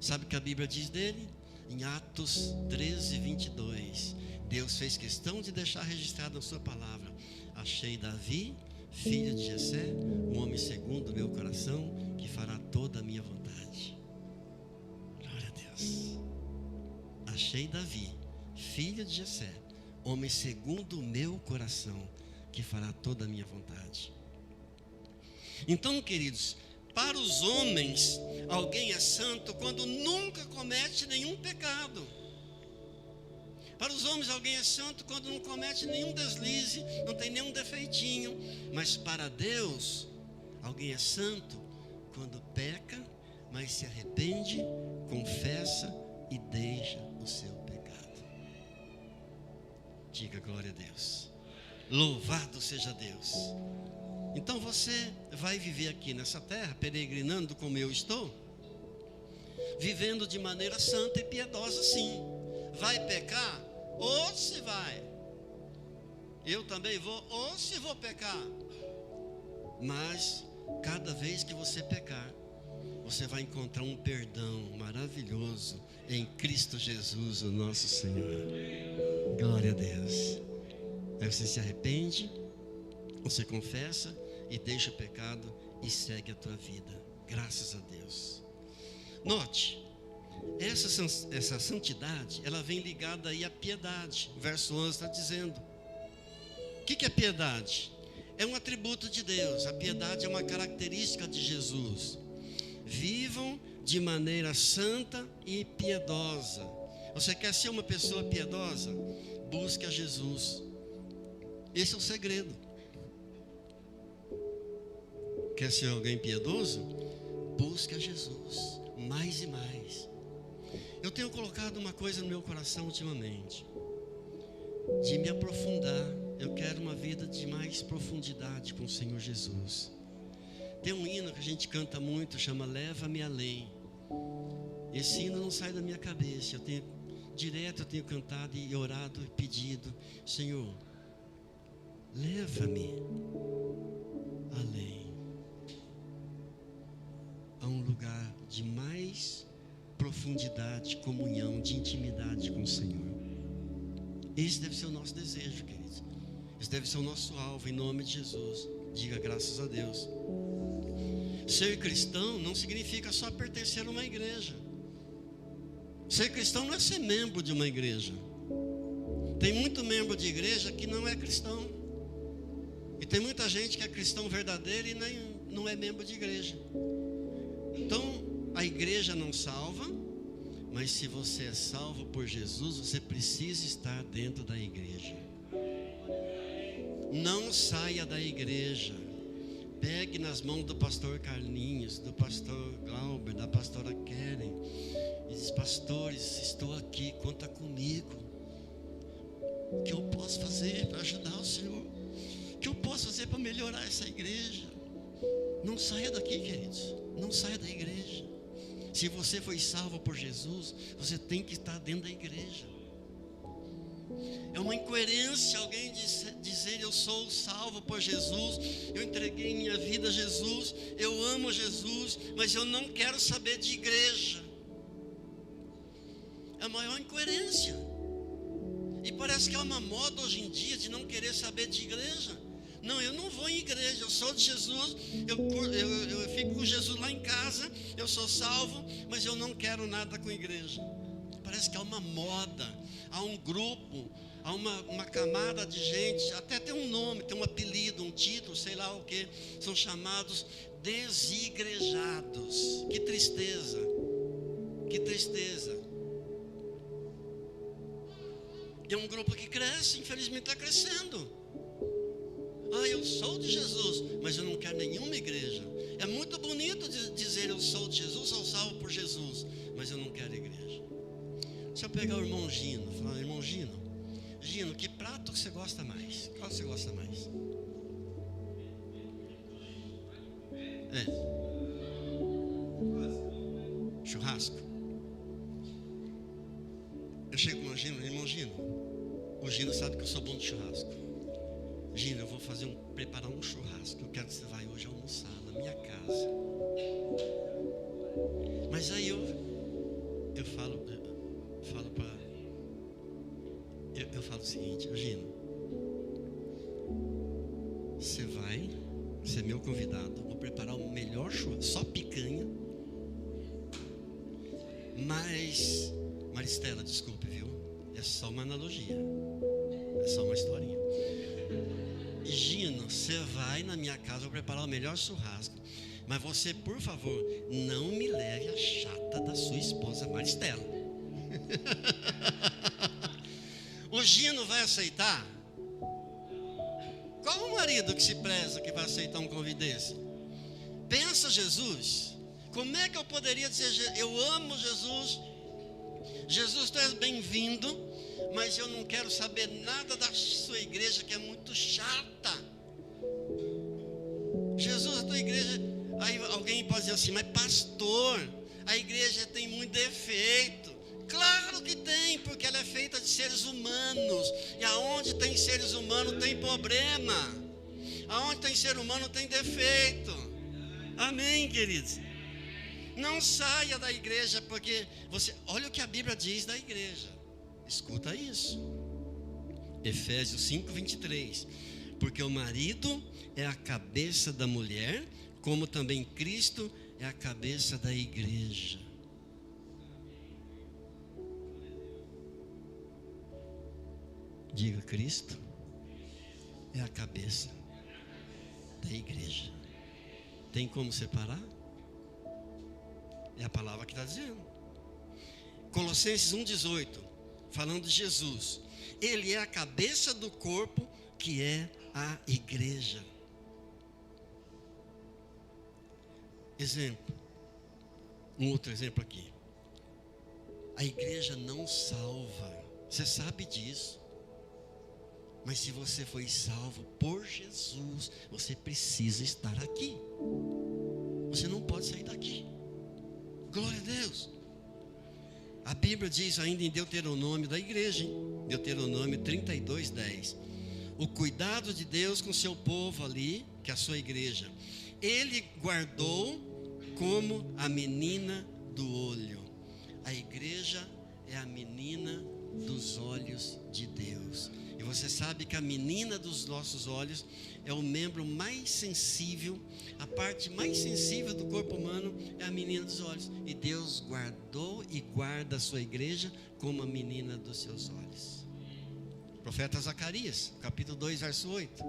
Sabe o que a Bíblia diz dele? Em Atos 13:22, Deus fez questão de deixar registrado na sua palavra: achei Davi, filho de Jessé, um homem segundo o meu coração, que fará toda a minha vontade. Glória a Deus. Achei Davi, filho de Jessé, homem segundo o meu coração, que fará toda a minha vontade. Então, queridos, para os homens, alguém é santo quando nunca comete nenhum pecado. Para os homens, alguém é santo quando não comete nenhum deslize, não tem nenhum defeitinho. Mas para Deus, alguém é santo quando peca, mas se arrepende, confessa e deixa o seu pecado. Diga glória a Deus. Louvado seja Deus. Então você vai viver aqui nessa terra, peregrinando como eu estou, vivendo de maneira santa e piedosa, sim. Vai pecar? Ou se vai. Eu também vou, ou se vou pecar. Mas cada vez que você pecar, você vai encontrar um perdão maravilhoso em Cristo Jesus, o nosso Senhor. Glória a Deus. Aí você se arrepende, você confessa e deixa o pecado e segue a tua vida. Graças a Deus. Note, essa santidade, ela vem ligada aí à piedade. O verso 11 está dizendo: o que é piedade? é um atributo de Deus. A piedade é uma característica de Jesus. Vivam de maneira santa e piedosa. Você quer ser uma pessoa piedosa? Busque a Jesus. Esse é o segredo. Quer ser alguém piedoso? Busque a Jesus, mais e mais. Eu tenho colocado uma coisa no meu coração ultimamente, de me aprofundar. Eu quero uma vida de mais profundidade com o Senhor Jesus. Tem um hino que a gente canta muito, chama Leva-me Além. Esse hino não sai da minha cabeça. Direto eu tenho cantado e orado e pedido: Senhor, leva-me além, a um lugar de mais profundidade, comunhão, de intimidade com o Senhor. Esse deve ser o nosso desejo, queridos. Esse deve ser o nosso alvo, em nome de Jesus. Diga graças a Deus. Ser cristão não significa só pertencer a uma igreja. Ser cristão não é ser membro de uma igreja. Tem muito membro de igreja que não é cristão. E tem muita gente que é cristão verdadeiro e não é membro de igreja. Então, a igreja não salva, mas se você é salvo por Jesus, você precisa estar dentro da igreja. Não saia da igreja. Pegue nas mãos do pastor Carlinhos, do pastor Glauber, da pastora Keren, e diz: pastores, estou aqui, conta comigo. O que eu posso fazer para ajudar o Senhor? O que eu posso fazer para melhorar essa igreja? Não saia daqui, queridos. Não saia da igreja. Se você foi salvo por Jesus, você tem que estar dentro da igreja. É uma incoerência alguém dizer: eu sou salvo por Jesus, eu entreguei minha vida a Jesus, eu amo Jesus, mas eu não quero saber de igreja. É a maior incoerência. E parece que é uma moda hoje em dia de não querer saber de igreja. Não, eu não vou em igreja, eu sou de Jesus, eu fico com Jesus lá em casa, eu sou salvo, mas eu não quero nada com igreja. Parece que há uma moda, há um grupo, há uma camada de gente, até tem um nome, tem um apelido, um título, sei lá o que, são chamados desigrejados. Que tristeza, que tristeza. E é um grupo que cresce, infelizmente está crescendo. Eu sou de Jesus, mas eu não quero nenhuma igreja. É muito bonito dizer: eu sou de Jesus, sou salvo por Jesus, mas eu não quero igreja. Se eu pegar o irmão Gino, falar: irmão Gino, que prato que você gosta mais? Qual você gosta mais? Churrasco. Eu chego com o irmão Gino, o Gino sabe que eu sou bom de churrasco. Gino, eu vou preparar um churrasco. Eu quero que você vá hoje almoçar na minha casa. Mas aí eu falo o seguinte: Gino, você é meu convidado, vou preparar o melhor churrasco, só picanha. Mas, Maristela, desculpe, viu? É só uma analogia, é só uma historinha. Gino, você vai na minha casa, vou preparar o melhor churrasco, mas você, por favor, não me leve a chata da sua esposa Maristela. O Gino vai aceitar? Qual o marido que se preza que vai aceitar um convite desse? Pensa, Jesus, como é que eu poderia dizer: eu amo Jesus, Jesus, tu és bem-vindo, mas eu não quero saber nada da sua igreja, que é muito chata. Jesus, a tua igreja... Aí alguém pode dizer assim: mas pastor, a igreja tem muito defeito. Claro que tem, porque ela é feita de seres humanos, e aonde tem seres humanos tem problema, aonde tem ser humano tem defeito. Amém, queridos? Não saia da igreja, porque olha o que a Bíblia diz da igreja. Escuta isso, Efésios 5:23. Porque o marido é a cabeça da mulher, como também Cristo é a cabeça da igreja. Diga: Cristo é a cabeça da igreja. Tem como separar? É a palavra que está dizendo. Colossenses 1,18, falando de Jesus. Ele é a cabeça do corpo, que é a igreja. Exemplo. Um outro exemplo aqui. A igreja não salva. Você sabe disso. Mas se você foi salvo por Jesus, você precisa estar aqui. Você não pode sair daqui. Glória a Deus. A Bíblia diz ainda em Deuteronômio da igreja, hein? Deuteronômio 32:10. O cuidado de Deus com seu povo ali, que é a sua igreja. Ele guardou como a menina do olho. A igreja é a menina dos olhos de Deus. E você sabe que a menina dos nossos olhos é o membro mais sensível, a parte mais sensível do corpo humano é a menina dos olhos. E Deus guardou e guarda a sua igreja como a menina dos seus olhos. O profeta Zacarias, capítulo 2, verso 8,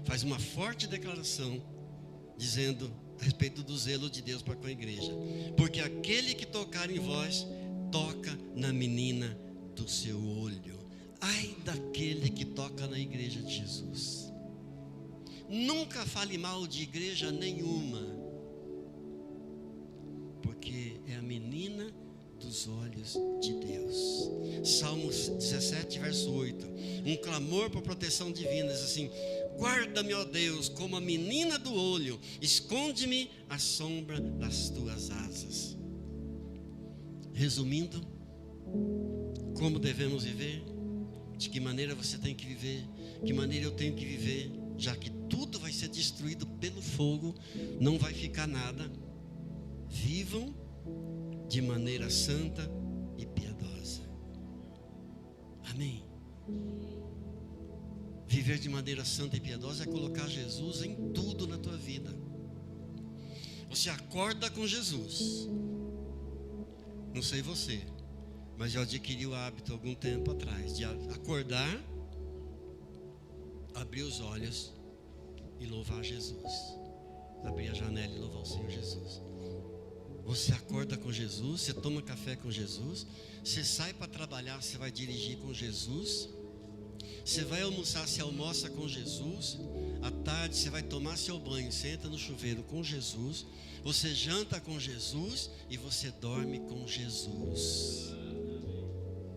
faz uma forte declaração, dizendo a respeito do zelo de Deus para com a igreja. Porque aquele que tocar em vós, toca na menina do seu olho. Ai daquele que toca na igreja de Jesus. Nunca fale mal de igreja nenhuma, porque é a menina dos olhos de Deus. Salmos 17, verso 8. Um clamor por proteção divina, diz assim: guarda-me, ó Deus, como a menina do olho, esconde-me à sombra das tuas asas. Resumindo, como devemos viver? De que maneira você tem que viver? Que maneira eu tenho que viver? Já que tudo vai ser destruído pelo fogo, não vai ficar nada. Vivam de maneira santa e piedosa. Amém. Viver de maneira santa e piedosa é colocar Jesus em tudo na tua vida. Você acorda com Jesus. Não sei você, mas eu adquiri o hábito algum tempo atrás de acordar, abrir os olhos e louvar Jesus. Abrir a janela e louvar o Senhor Jesus. Você acorda com Jesus, você toma café com Jesus, você sai para trabalhar, você vai dirigir com Jesus, você vai almoçar, você almoça com Jesus, à tarde você vai tomar seu banho, você entra no chuveiro com Jesus, você janta com Jesus e você dorme com Jesus.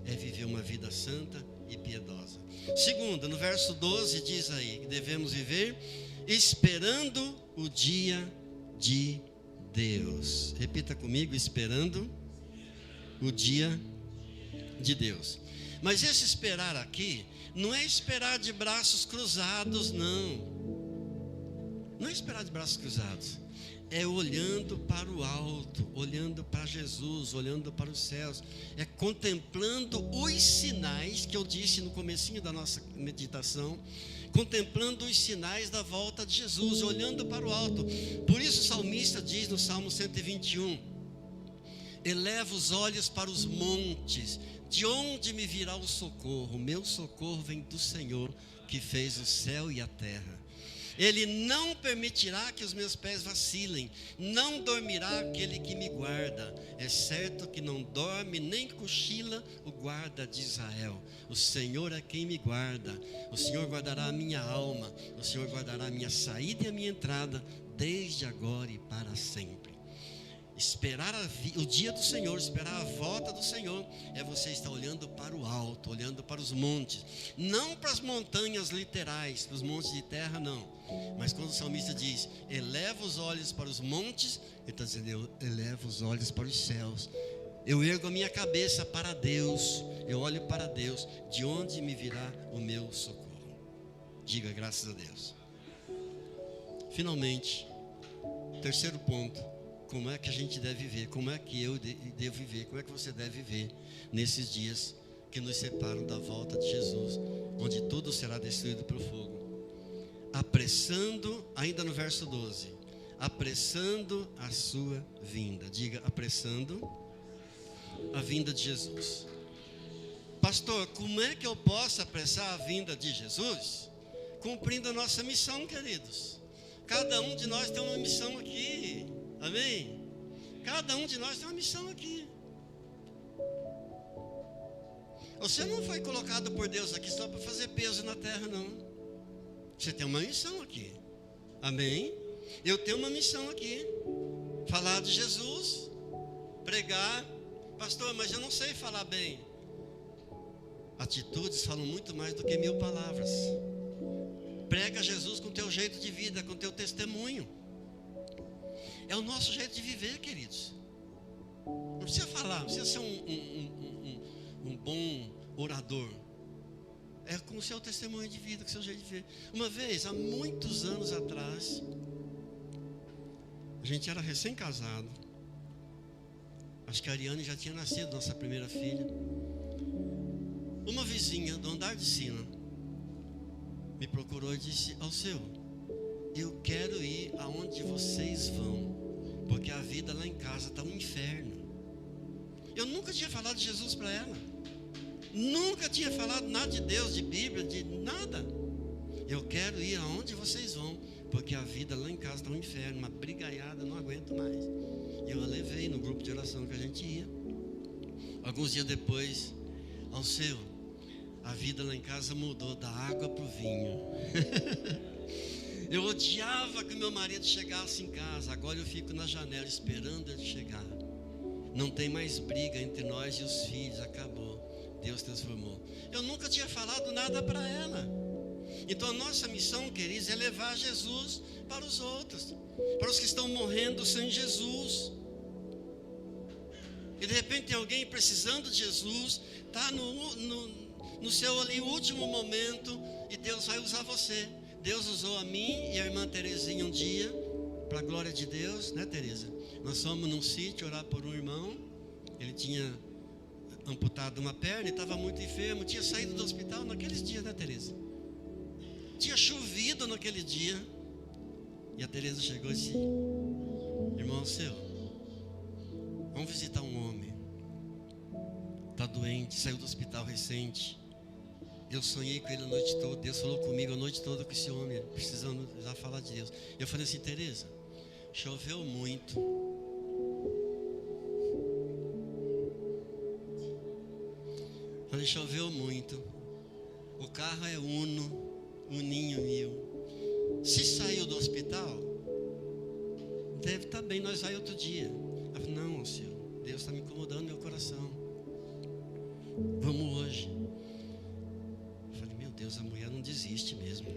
É viver uma vida santa e piedosa. Segunda, no verso 12 diz aí que devemos viver esperando o dia de Deus. Repita comigo: esperando o dia de Deus. Mas esse esperar aqui não é esperar de braços cruzados, não. Não é esperar de braços cruzados. É olhando para o alto, olhando para Jesus, olhando para os céus. É contemplando os sinais que eu disse no comecinho da nossa meditação. Contemplando os sinais da volta de Jesus, olhando para o alto. Por isso o salmista diz no Salmo 121: eleva os olhos para os montes, de onde me virá o socorro? O meu socorro vem do Senhor, que fez o céu e a terra. Ele não permitirá que os meus pés vacilem, não dormirá aquele que me guarda. É certo que não dorme nem cochila o guarda de Israel. O Senhor é quem me guarda. O Senhor guardará a minha alma. O Senhor guardará a minha saída e a minha entrada, desde agora e para sempre. Esperar o dia do Senhor, esperar a volta do Senhor, é você estar olhando para o alto, olhando para os montes, não para as montanhas literais, para os montes de terra, não. Mas quando o salmista diz, eleva os olhos para os montes, ele está dizendo, eu elevo os olhos para os céus. Eu ergo a minha cabeça para Deus, eu olho para Deus, de onde me virá o meu socorro. Diga graças a Deus. Finalmente, terceiro ponto. Como é que a gente deve viver? Como é que eu devo viver? Como é que você deve viver nesses dias que nos separam da volta de Jesus, onde tudo será destruído pelo fogo? Apressando, ainda no verso 12, apressando a sua vinda. Diga, apressando a vinda de Jesus. Pastor, como é que eu posso apressar a vinda de Jesus? cumprindo a nossa missão, queridos. Cada um de nós tem uma missão aqui, amém? Cada um de nós tem uma missão aqui. Você não foi colocado por Deus aqui só para fazer peso na terra, não. Você tem uma missão aqui, amém? Eu tenho uma missão aqui, falar de Jesus, pregar. Pastor, mas eu não sei falar bem. Atitudes falam muito mais do que 1000 palavras. Prega Jesus com o teu jeito de vida, com o teu testemunho. É o nosso jeito de viver, queridos. Não precisa falar, não precisa ser um bom orador. É com o seu testemunho de vida, com o seu jeito de viver. Uma vez, há muitos anos atrás, a gente era recém-casado. Acho que a Ariane já tinha nascido, nossa primeira filha. Uma vizinha do andar de cima me procurou e disse: Alceu, eu quero ir aonde vocês vão, porque a vida lá em casa está um inferno. Eu nunca tinha falado de Jesus para ela, nunca tinha falado nada de Deus, de Bíblia, de nada. Eu quero ir aonde vocês vão, porque a vida lá em casa está um inferno, uma brigaiada, eu não aguento mais. E eu a levei no grupo de oração que a gente ia. Alguns dias depois: Alceu, a vida lá em casa mudou da água para o vinho. Eu odiava que meu marido chegasse em casa. Agora eu fico na janela esperando ele chegar. Não tem mais briga entre nós e os filhos. Acabou, Deus transformou. Eu nunca tinha falado nada para ela. Então a nossa missão, queridos, é levar Jesus para os outros, para os que estão morrendo sem Jesus. E de repente tem alguém precisando de Jesus, está no seu ali último momento, e Deus vai usar você. Deus usou a mim e a irmã Terezinha um dia, para a glória de Deus, né, Tereza? Nós fomos num sítio orar por um irmão. Ele tinha amputado uma perna e estava muito enfermo, tinha saído do hospital naqueles dias, né, Tereza? Tinha chovido naquele dia. E a Tereza chegou e disse: irmão seu, vamos visitar um homem, está doente, saiu do hospital recente. Eu sonhei com ele a noite toda. Deus falou comigo a noite toda com esse homem, precisando já falar de Deus. Eu falei assim: Tereza, choveu muito. Falei: choveu muito. O carro é Uninho 1000. Se saiu do hospital, deve estar bem, nós vai outro dia. Eu falei: não, senhor, Deus está me incomodando meu coração. Vamos hoje. Eu falei: meu Deus, a mulher não desiste mesmo.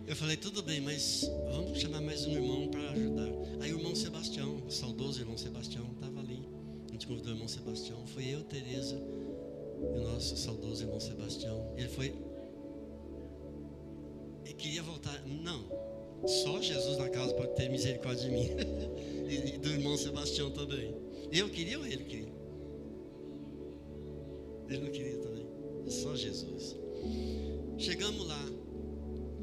Eu falei: tudo bem, mas vamos chamar mais um irmão para ajudar. Aí o irmão Sebastião, o saudoso irmão Sebastião, estava ali. A gente convidou o irmão Sebastião. Foi eu, Tereza e o nosso saudoso irmão Sebastião. Ele foi. Ele queria voltar. Não, só Jesus na casa pode ter misericórdia de mim. E do irmão Sebastião também. Eu queria ou ele queria? Ele não queria também. Só Jesus. Chegamos lá.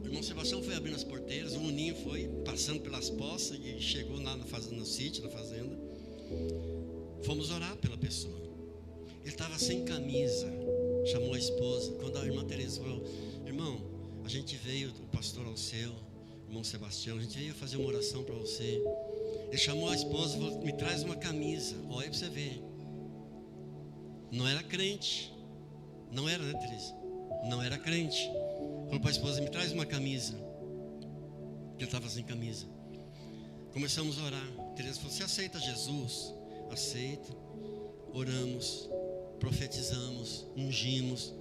O irmão Sebastião foi abrindo as porteiras. O Uninho foi passando pelas poças e chegou lá no sítio, na fazenda. Fomos orar pela pessoa. Ele estava sem camisa. Chamou a esposa. Quando a irmã Teresa falou: irmão, a gente veio, o pastor Alceu, o irmão Sebastião, a gente veio fazer uma oração para você. Ele chamou a esposa e falou: me traz uma camisa. Olha para você ver. Não era crente. Não era, né, Teresa? Não era crente. Falou para a esposa: me traz uma camisa. Ele estava sem camisa. Começamos a orar. Teresa falou: você aceita Jesus? Aceito. Oramos, profetizamos, ungimos,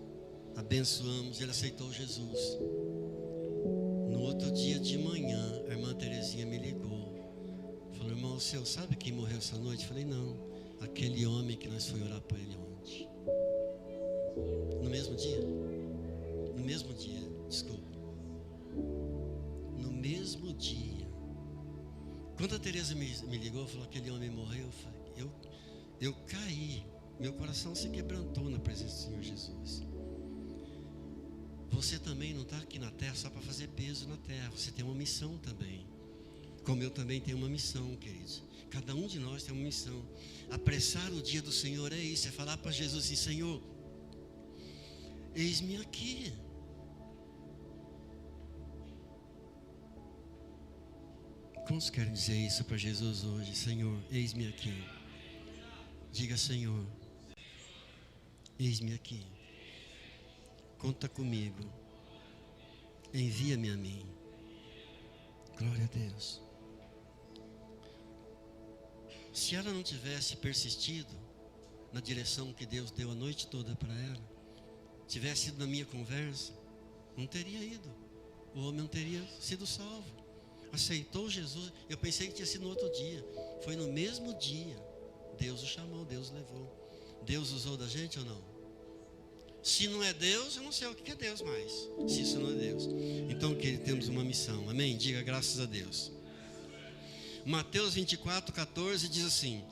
abençoamos. Ele aceitou Jesus. No outro dia de manhã, a irmã Terezinha me ligou. Falou: irmão, o senhor sabe quem morreu essa noite? Eu falei: não, aquele homem que nós fomos orar para ele ontem. No mesmo dia? No mesmo dia, desculpa. No mesmo dia. Quando a Tereza me ligou, falou: aquele homem morreu, eu caí. Meu coração se quebrantou na presença do Senhor Jesus. Você também não está aqui na terra só para fazer peso na terra. Você tem uma missão também. Como eu também tenho uma missão, queridos. Cada um de nós tem uma missão. Apressar o dia do Senhor é isso. É falar para Jesus assim: Senhor, Eis-me aqui. Quantos querem dizer isso para Jesus hoje? Senhor, eis-me aqui. Diga, Senhor, eis-me aqui. Conta comigo. Envia-me a mim. Glória a Deus. Se ela não tivesse persistido na direção que Deus deu a noite toda para ela, tivesse ido na minha conversa, não teria ido. O homem não teria sido salvo. Aceitou Jesus. Eu pensei que tinha sido no outro dia. Foi no mesmo dia. Deus o chamou, Deus o levou. Deus usou da gente ou não? Se não é Deus, eu não sei o que é Deus mais. Se isso não é Deus. Então, querido, temos uma missão. Amém? Diga graças a Deus. Mateus 24:14 diz assim: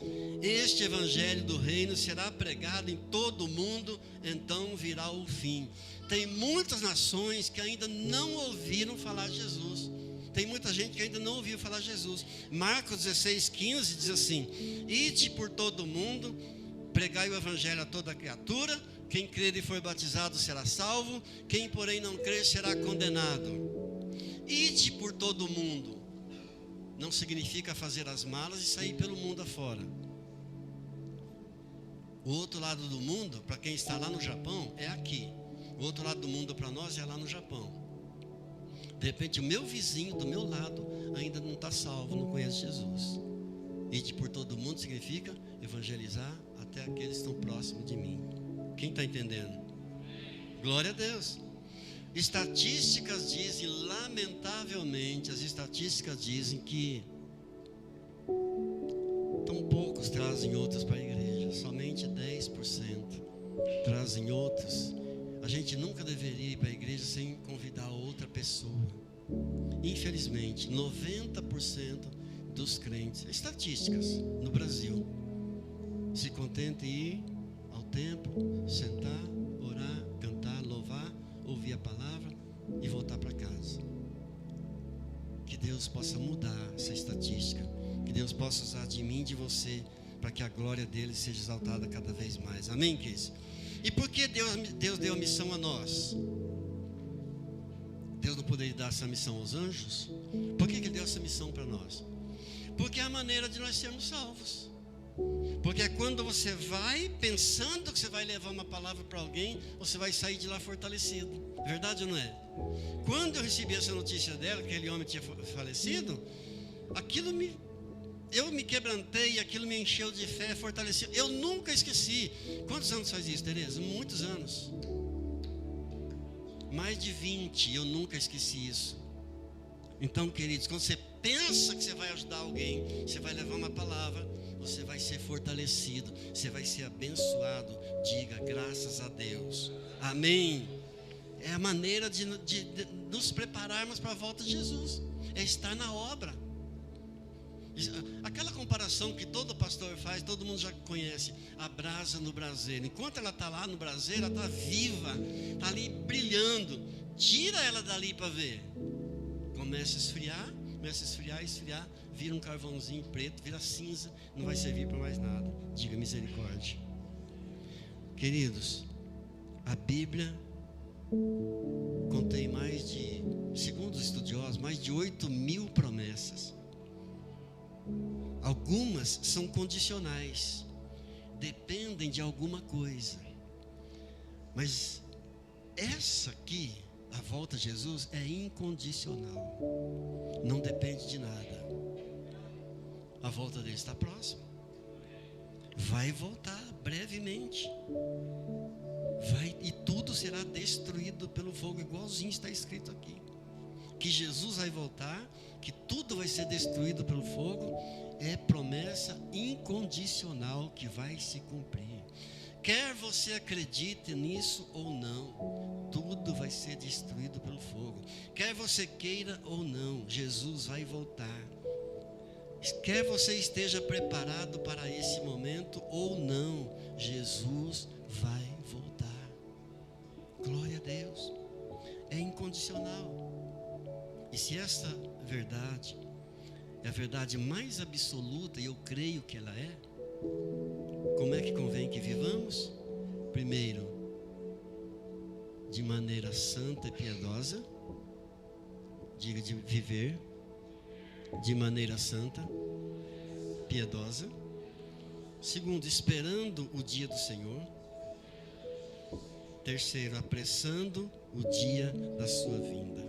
este evangelho do reino será pregado em todo o mundo, então virá o fim. Tem muitas nações que ainda não ouviram falar de Jesus. Tem muita gente que ainda não ouviu falar de Jesus. Marcos 16:15 diz assim: ide por todo o mundo, pregai o evangelho a toda criatura. Quem crer e for batizado será salvo, quem porém não crer será condenado. Ide por todo o mundo não significa fazer as malas e sair pelo mundo afora. O outro lado do mundo, para quem está lá no Japão, é aqui. O outro lado do mundo para nós é lá no Japão. De repente o meu vizinho do meu lado ainda não está salvo, não conhece Jesus. Ide por todo mundo significa evangelizar até aqueles que estão próximos de mim. Quem está entendendo? Glória a Deus. Estatísticas dizem, lamentavelmente, as estatísticas dizem que tão poucos trazem outros para a igreja, somente 10% trazem outros. A gente nunca deveria ir para a igreja sem convidar outra pessoa. Infelizmente, 90% dos crentes, estatísticas no Brasil, se contentam em ir ao templo, sentar, orar, cantar, louvar, ouvir a palavra e voltar para casa. Que Deus possa mudar essa estatística. Que Deus possa usar de mim e de você para que a glória dele seja exaltada cada vez mais. Amém, queridos? E por que Deus deu a missão a nós? Deus não poderia dar essa missão aos anjos? Por que Ele deu essa missão para nós? Porque é a maneira de nós sermos salvos. Porque é quando você vai pensando que você vai levar uma palavra para alguém, você vai sair de lá fortalecido. Verdade ou não é? Quando eu recebi essa notícia dela, que aquele homem tinha falecido, eu me quebrantei e aquilo me encheu de fé, fortaleceu. Eu nunca esqueci. Quantos anos faz isso, Tereza? Muitos anos. Mais de 20, eu nunca esqueci isso. Então, queridos, quando você pensa que você vai ajudar alguém, você vai levar uma palavra, você vai ser fortalecido, você vai ser abençoado. Diga graças a Deus. Amém. É a maneira de nos prepararmos para a volta de Jesus. É estar na obra. Aquela comparação que todo pastor faz, todo mundo já conhece, a brasa no braseiro. Enquanto ela está lá no braseiro, ela está viva, está ali brilhando. Tira ela dali para ver. Começa a esfriar, vira um carvãozinho preto, vira cinza, não vai servir para mais nada. Diga misericórdia. Queridos, a Bíblia contém segundo os estudiosos, mais de 8.000 promessas. Algumas são condicionais, dependem de alguma coisa. Mas essa aqui, a volta de Jesus, é incondicional. Não depende de nada. A volta dele está próxima. Vai voltar brevemente. E tudo será destruído pelo fogo, igualzinho está escrito aqui. Que Jesus vai voltar, que tudo vai ser destruído pelo fogo, é promessa incondicional que vai se cumprir. Quer você acredite nisso ou não, tudo vai ser destruído pelo fogo. Quer você queira ou não, Jesus vai voltar. Quer você esteja preparado para esse momento ou não, Jesus vai voltar. Glória a Deus. É incondicional. E se essa verdade é a verdade mais absoluta, e eu creio que ela é, como é que convém que vivamos? Primeiro, de maneira santa e piedosa. Diga, de viver de maneira santa, piedosa. Segundo, esperando o dia do Senhor. Terceiro, apressando o dia da sua vinda.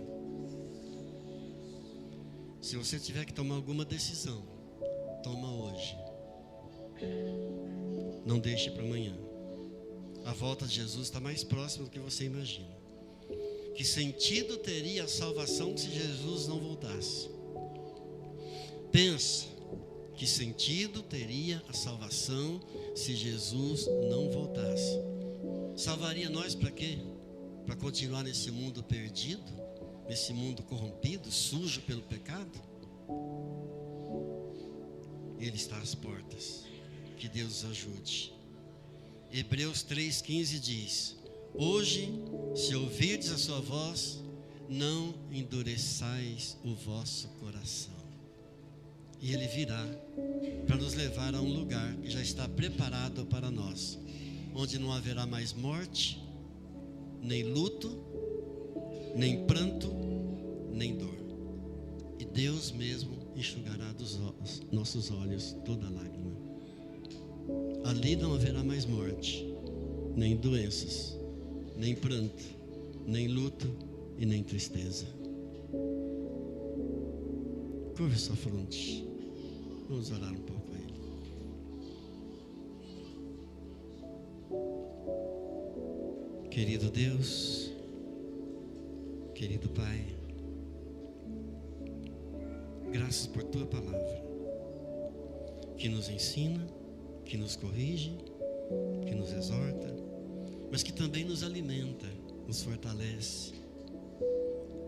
Se você tiver que tomar alguma decisão, toma hoje. Não deixe para amanhã. A volta de Jesus está mais próxima do que você imagina. Que sentido teria a salvação se Jesus não voltasse? Pensa, que sentido teria a salvação se Jesus não voltasse? Salvaria nós para quê? Para continuar nesse mundo perdido? Nesse mundo corrompido, sujo pelo pecado? Ele está às portas. Que Deus os ajude. Hebreus 3,15 diz: hoje, se ouvirdes a sua voz, não endureçais o vosso coração. E Ele virá para nos levar a um lugar que já está preparado para nós, onde não haverá mais morte, nem luto, nem pranto, nem dor. E Deus mesmo enxugará dos nossos olhos toda lágrima. Ali não haverá mais morte, nem doenças, nem pranto, nem luto e nem tristeza. Curva sua fronte. Vamos orar um pouco a Ele. Querido Deus, querido Pai, graças por Tua palavra, que nos ensina, que nos corrige, que nos exorta, mas que também nos alimenta, nos fortalece.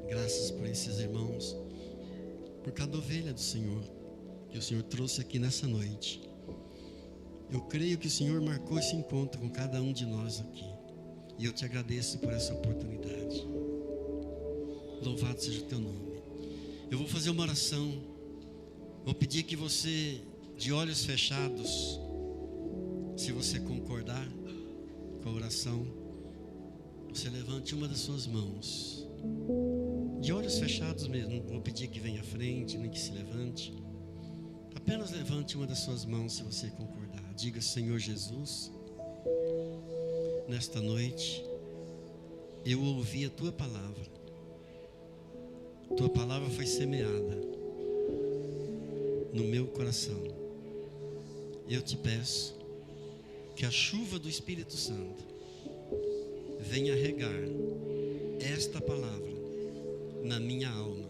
Graças por esses irmãos, por cada ovelha do Senhor, que o Senhor trouxe aqui nessa noite. Eu creio que o Senhor marcou esse encontro com cada um de nós aqui, e eu te agradeço por essa oportunidade. Louvado seja o teu nome. Eu vou fazer uma oração. Vou pedir que você, de olhos fechados, se você concordar com a oração, você levante uma das suas mãos, de olhos fechados mesmo. Não vou pedir que venha à frente, nem que se levante. Apenas levante uma das suas mãos se você concordar. Diga: Senhor Jesus, nesta noite eu ouvi a Tua palavra. Tua palavra foi semeada no meu coração. Eu te peço que a chuva do Espírito Santo venha regar esta palavra na minha alma,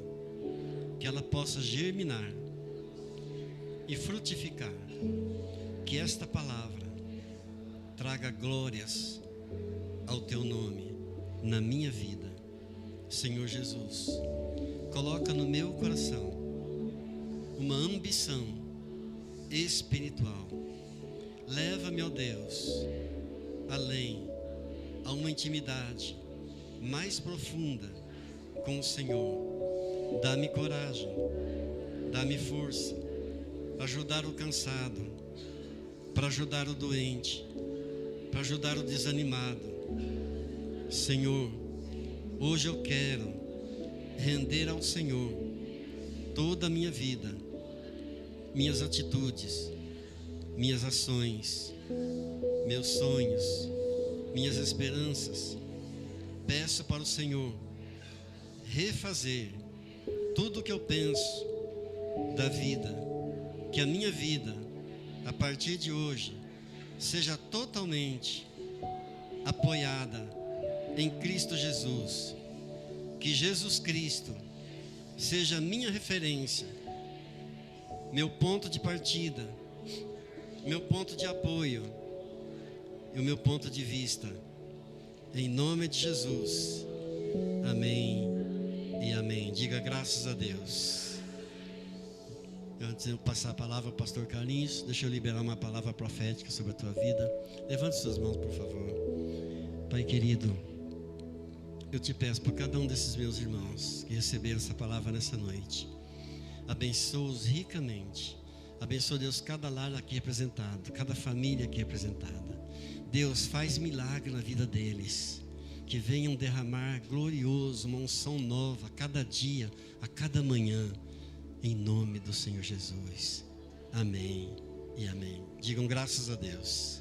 que ela possa germinar e frutificar, que esta palavra traga glórias ao Teu nome na minha vida. Senhor Jesus, coloca no meu coração uma ambição espiritual. Leva-me, ó Deus, além, a uma intimidade mais profunda com o Senhor. Dá-me coragem, dá-me força para ajudar o cansado, para ajudar o doente, para ajudar o desanimado. Senhor, hoje eu quero render ao Senhor toda a minha vida, minhas atitudes, minhas ações, meus sonhos, minhas esperanças. Peço para o Senhor refazer tudo o que eu penso da vida, que a minha vida, a partir de hoje, seja totalmente apoiada em Cristo Jesus. Que Jesus Cristo seja a minha referência, meu ponto de partida, meu ponto de apoio e o meu ponto de vista. Em nome de Jesus. Amém e amém. Diga graças a Deus. Antes de eu passar a palavra ao pastor Carlinhos, deixa eu liberar uma palavra profética sobre a tua vida. Levante suas mãos, por favor. Pai querido, eu te peço por cada um desses meus irmãos que receberam essa palavra nessa noite. Abençoa-os ricamente. Abençoa, Deus, cada lar aqui representado, cada família aqui representada. Deus, faz milagre na vida deles. que venham derramar glorioso, uma unção nova a cada dia, a cada manhã, em nome do Senhor Jesus. Amém e amém. Digam graças a Deus.